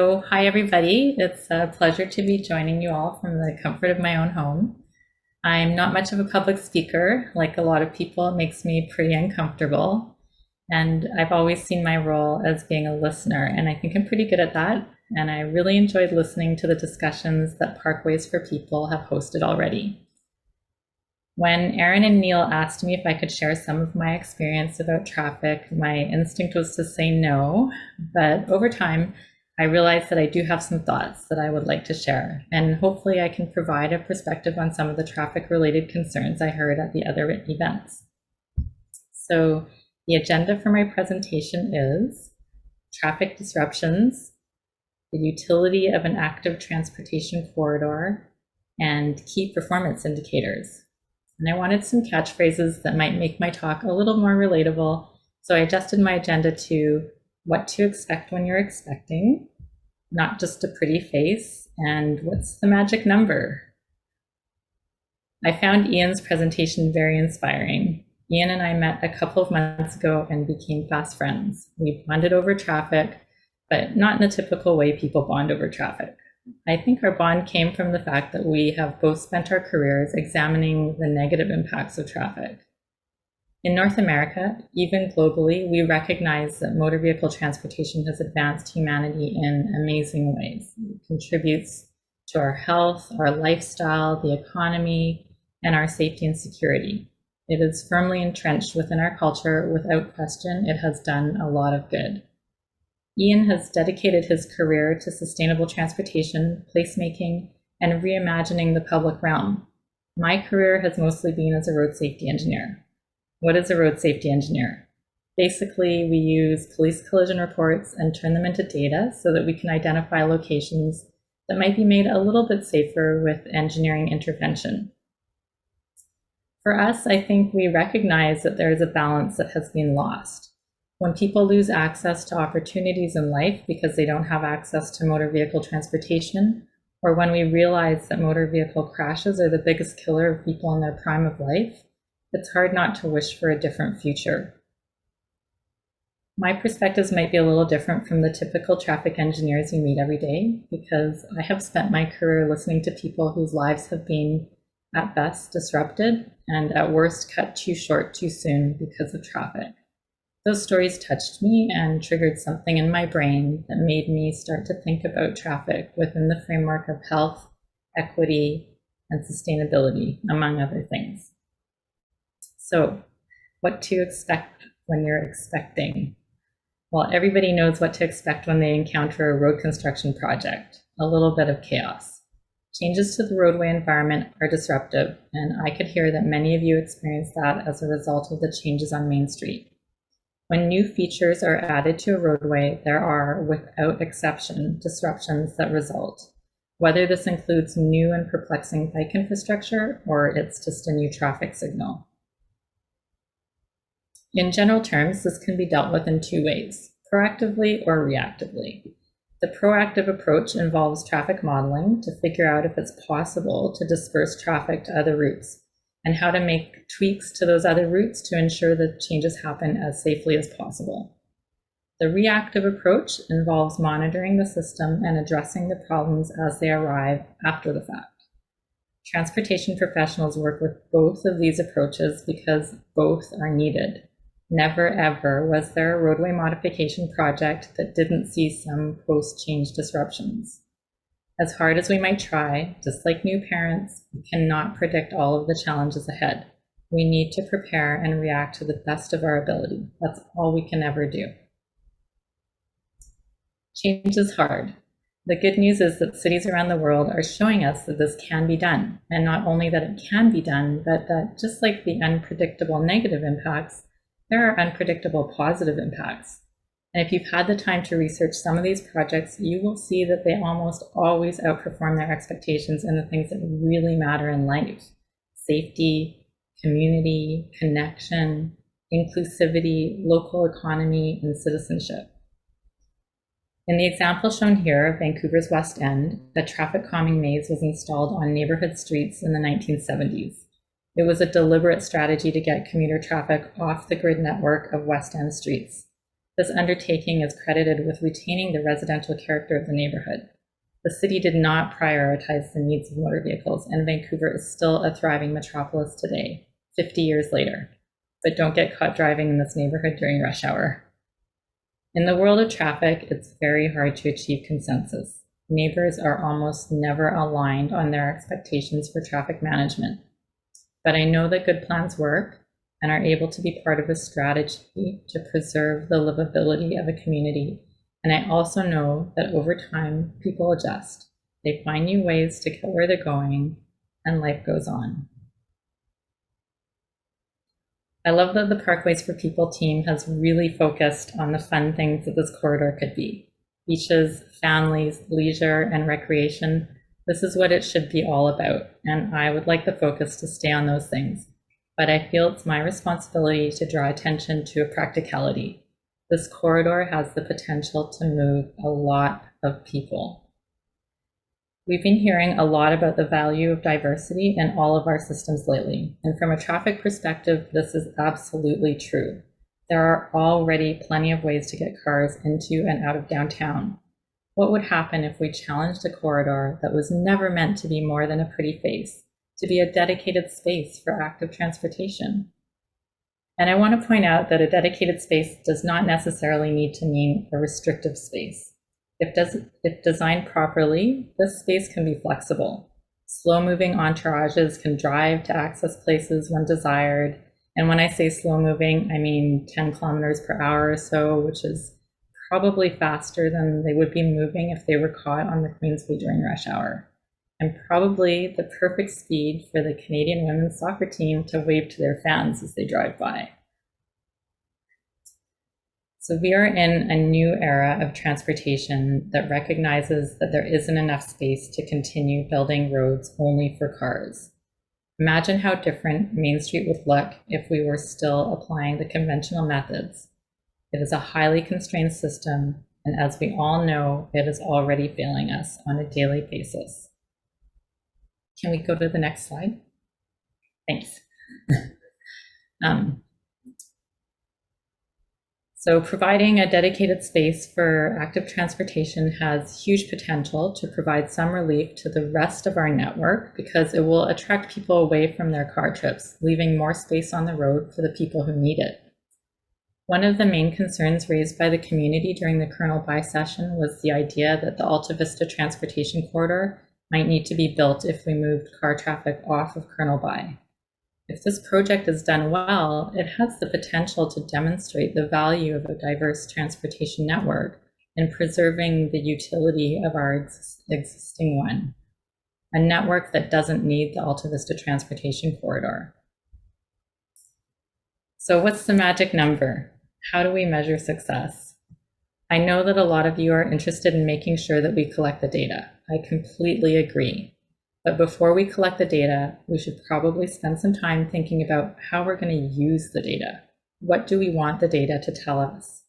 So, hi everybody. It's a pleasure to be joining you all from the comfort of my own home. I'm not much of a public speaker. Like a lot of people, it makes me pretty uncomfortable. And I've always seen my role as being a listener, and I think I'm pretty good at that. And I really enjoyed listening to the discussions that Parkways for People have hosted already. When Aaron and Neil asked me if I could share some of my experience about traffic, my instinct was to say no. But over time, I realized that I do have some thoughts that I would like to share, and hopefully I can provide a perspective on some of the traffic-related concerns I heard at the other events. So the agenda for my presentation is traffic disruptions, the utility of an active transportation corridor, and key performance indicators. And I wanted some catchphrases that might make my talk a little more relatable, so I adjusted my agenda to what to expect when you're expecting, not just a pretty face, and what's the magic number? I found Ian's presentation very inspiring. Ian and I met a couple of months ago and became fast friends. We bonded over traffic, but not in the typical way people bond over traffic. I think our bond came from the fact that we have both spent our careers examining the negative impacts of traffic. In North America, even globally, we recognize that motor vehicle transportation has advanced humanity in amazing ways. It contributes to our health, our lifestyle, the economy, and our safety and security. It is firmly entrenched within our culture. Without question, it has done a lot of good. Ian has dedicated his career to sustainable transportation, placemaking, and reimagining the public realm. My career has mostly been as a road safety engineer. What is a road safety engineer? Basically, we use police collision reports and turn them into data so that we can identify locations that might be made a little bit safer with engineering intervention. For us, I think we recognize that there is a balance that has been lost. When people lose access to opportunities in life because they don't have access to motor vehicle transportation, or when we realize that motor vehicle crashes are the biggest killer of people in their prime of life, it's hard not to wish for a different future. My perspectives might be a little different from the typical traffic engineers you meet every day, because I have spent my career listening to people whose lives have been, at best, disrupted, and at worst, cut too short too soon because of traffic. Those stories touched me and triggered something in my brain that made me start to think about traffic within the framework of health, equity, and sustainability, among other things. So, what to expect when you're expecting? Well, everybody knows what to expect when they encounter a road construction project, a little bit of chaos. Changes to the roadway environment are disruptive, and I could hear that many of you experienced that as a result of the changes on Main Street. When new features are added to a roadway, there are, without exception, disruptions that result, whether this includes new and perplexing bike infrastructure or it's just a new traffic signal. In general terms, this can be dealt with in two ways, proactively or reactively. The proactive approach involves traffic modeling to figure out if it's possible to disperse traffic to other routes and how to make tweaks to those other routes to ensure that changes happen as safely as possible. The reactive approach involves monitoring the system and addressing the problems as they arrive after the fact. Transportation professionals work with both of these approaches because both are needed. Never ever was there a roadway modification project that didn't see some post-change disruptions. As hard as we might try, just like new parents, we cannot predict all of the challenges ahead. We need to prepare and react to the best of our ability. That's all we can ever do. Change is hard. The good news is that cities around the world are showing us that this can be done, and not only that it can be done, but that just like the unpredictable negative impacts, there are unpredictable positive impacts. And if you've had the time to research some of these projects, you will see that they almost always outperform their expectations in the things that really matter in life: safety, community, connection, inclusivity, local economy, and citizenship. In the example shown here of Vancouver's West End, a traffic calming maze was installed on neighborhood streets in the 1970s. It was a deliberate strategy to get commuter traffic off the grid network of West End streets. This undertaking is credited with retaining the residential character of the neighborhood. The city did not prioritize the needs of motor vehicles, and Vancouver is still a thriving metropolis today, 50 years later. But don't get caught driving in this neighborhood during rush hour. In the world of traffic, it's very hard to achieve consensus. Neighbors are almost never aligned on their expectations for traffic management. But I know that good plans work and are able to be part of a strategy to preserve the livability of a community. And I also know that over time, people adjust. They find new ways to get where they're going, and life goes on. I love that the Parkways for People team has really focused on the fun things that this corridor could be. Beaches, families, leisure, and recreation. This is what it should be all about, and I would like the focus to stay on those things. But I feel it's my responsibility to draw attention to a practicality. This corridor has the potential to move a lot of people. We've been hearing a lot about the value of diversity in all of our systems lately, and from a traffic perspective, this is absolutely true. There are already plenty of ways to get cars into and out of downtown. What would happen if we challenged a corridor that was never meant to be more than a pretty face, to be a dedicated space for active transportation? And I want to point out that a dedicated space does not necessarily need to mean a restrictive space. If designed properly, this space can be flexible. Slow-moving entourages can drive to access places when desired. And when I say slow-moving, I mean 10 kilometers per hour or so, which is probably faster than they would be moving if they were caught on the Queensway during rush hour. And probably the perfect speed for the Canadian women's soccer team to wave to their fans as they drive by. So we are in a new era of transportation that recognizes that there isn't enough space to continue building roads only for cars. Imagine how different Main Street would look if we were still applying the conventional methods. It is a highly constrained system, and as we all know, it is already failing us on a daily basis. Can we go to the next slide? Thanks. So providing a dedicated space for active transportation has huge potential to provide some relief to the rest of our network because it will attract people away from their car trips, leaving more space on the road for the people who need it. One of the main concerns raised by the community during the Colonel By session was the idea that the Alta Vista Transportation Corridor might need to be built if we moved car traffic off of Colonel By. If this project is done well, it has the potential to demonstrate the value of a diverse transportation network in preserving the utility of our existing one, a network that doesn't need the Alta Vista Transportation Corridor. So what's the magic number? How do we measure success? I know that a lot of you are interested in making sure that we collect the data. I completely agree. But before we collect the data, we should probably spend some time thinking about how we're going to use the data. What do we want the data to tell us?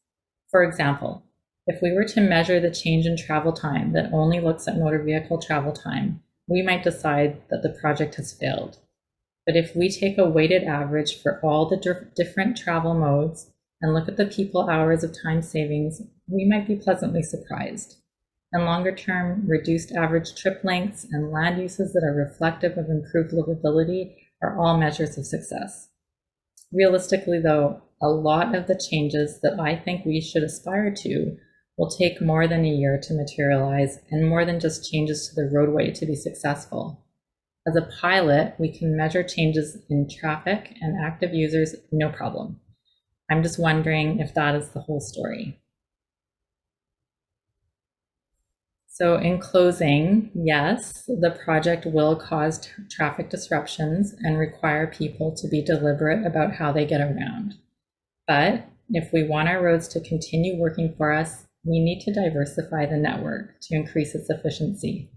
For example, if we were to measure the change in travel time that only looks at motor vehicle travel time, we might decide that the project has failed. But if we take a weighted average for all the different travel modes and look at the people hours of time savings, we might be pleasantly surprised. And longer term, reduced average trip lengths and land uses that are reflective of improved livability are all measures of success. Realistically though, a lot of the changes that I think we should aspire to will take more than a year to materialize and more than just changes to the roadway to be successful. As a pilot, we can measure changes in traffic and active users, no problem. I'm just wondering if that is the whole story. So in closing, yes, the project will cause traffic disruptions and require people to be deliberate about how they get around. But if we want our roads to continue working for us, we need to diversify the network to increase its efficiency.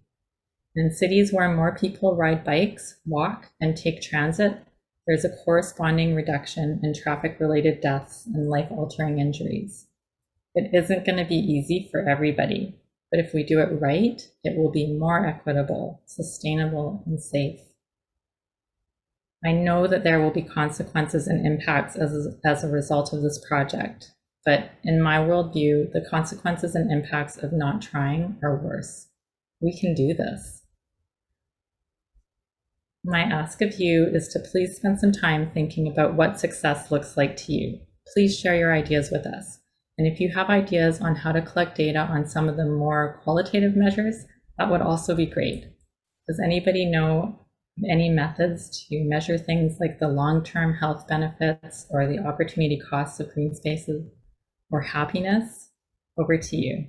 In cities where more people ride bikes, walk, and take transit, there's a corresponding reduction in traffic-related deaths and life-altering injuries. It isn't going to be easy for everybody. But if we do it right, it will be more equitable, sustainable, and safe. I know that there will be consequences and impacts as a result of this project, But in my worldview, the consequences and impacts of not trying are worse. We can do this. My ask of you is to please spend some time thinking about what success looks like to you. Please share your ideas with us. And if you have ideas on how to collect data on some of the more qualitative measures, that would also be great. Does anybody know any methods to measure things like the long-term health benefits or the opportunity costs of green spaces or happiness? Over to you.